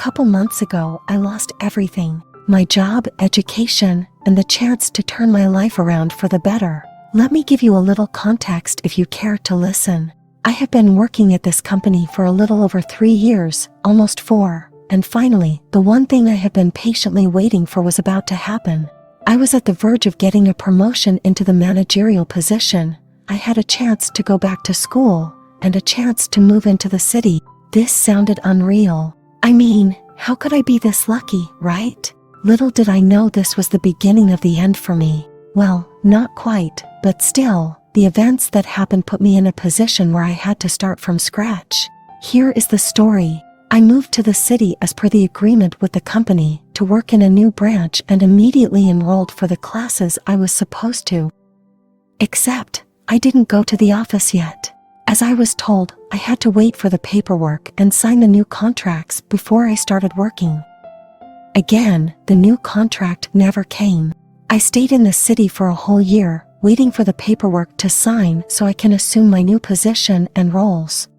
couple months ago, I lost everything. My job, education, and the chance to turn my life around for the better. Let me give you a little context if you care to listen. I have been working at this company for a little over 3 years, almost 4, and finally, the one thing I have been patiently waiting for was about to happen. I was at the verge of getting a promotion into the managerial position. I had a chance to go back to school, and a chance to move into the city. This sounded unreal. I mean, how could I be this lucky, right? Little did I know this was the beginning of the end for me. Well, not quite, but still, the events that happened put me in a position where I had to start from scratch. Here is the story. I moved to the city as per the agreement with the company to work in a new branch and immediately enrolled for the classes I was supposed to. Except, I didn't go to the office yet. As I was told, I had to wait for the paperwork and sign the new contracts before I started working. Again, the new contract never came. I stayed in the city for a whole year, waiting for the paperwork to sign so I can assume my new position and roles.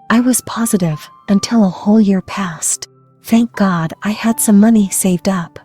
I was positive until a whole year passed. Thank God I had some money saved up.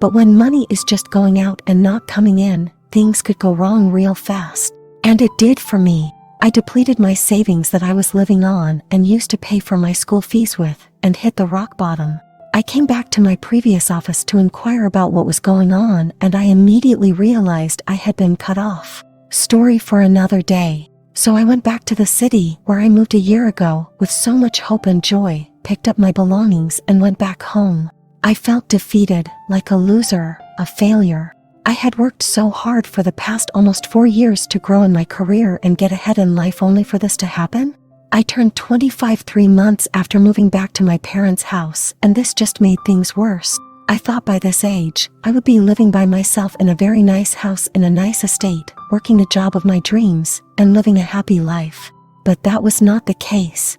But when money is just going out and not coming in, things could go wrong real fast. And it did for me. I depleted my savings that I was living on and used to pay for my school fees with, and hit the rock bottom. I came back to my previous office to inquire about what was going on, and I immediately realized I had been cut off. Story for another day. So I went back to the city where I moved a year ago with so much hope and joy, picked up my belongings and went back home. I felt defeated, like a loser, a failure. I had worked so hard for the past almost 4 years to grow in my career and get ahead in life only for this to happen? I turned 25 3 months after moving back to my parents' house, and this just made things worse. I thought by this age, I would be living by myself in a very nice house in a nice estate, working the job of my dreams, and living a happy life. But that was not the case.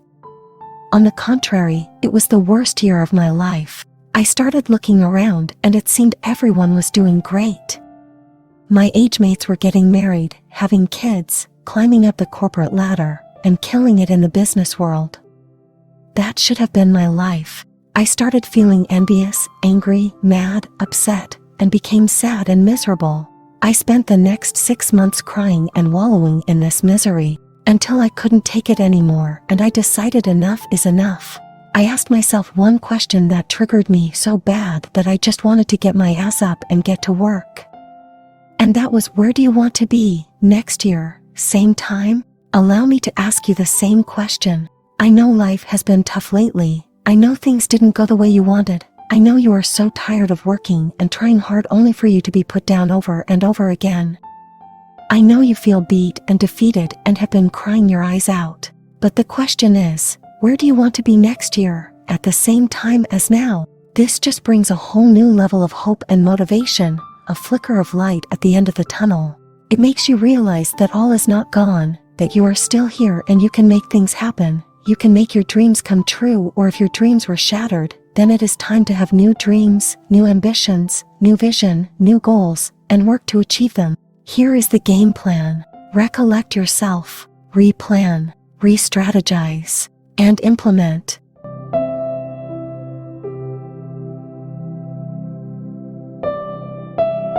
On the contrary, it was the worst year of my life. I started looking around, and it seemed everyone was doing great. My age mates were getting married, having kids, climbing up the corporate ladder, and killing it in the business world. That should have been my life. I started feeling envious, angry, mad, upset, and became sad and miserable. I spent the next 6 months crying and wallowing in this misery, until I couldn't take it anymore and I decided enough is enough. I asked myself one question that triggered me so bad that I just wanted to get my ass up and get to work. And that was, where do you want to be next year, same time? Allow me to ask you the same question. I know life has been tough lately. I know things didn't go the way you wanted. I know you are so tired of working and trying hard only for you to be put down over and over again. I know you feel beat and defeated and have been crying your eyes out. But the question is, where do you want to be next year, at the same time as now? This just brings a whole new level of hope and motivation, a flicker of light at the end of the tunnel. It makes you realize that all is not gone, that you are still here and you can make things happen. You can make your dreams come true, or if your dreams were shattered, then it is time to have new dreams, new ambitions, new vision, new goals, and work to achieve them. Here is the game plan. Recollect yourself, replan, re-strategize, and implement.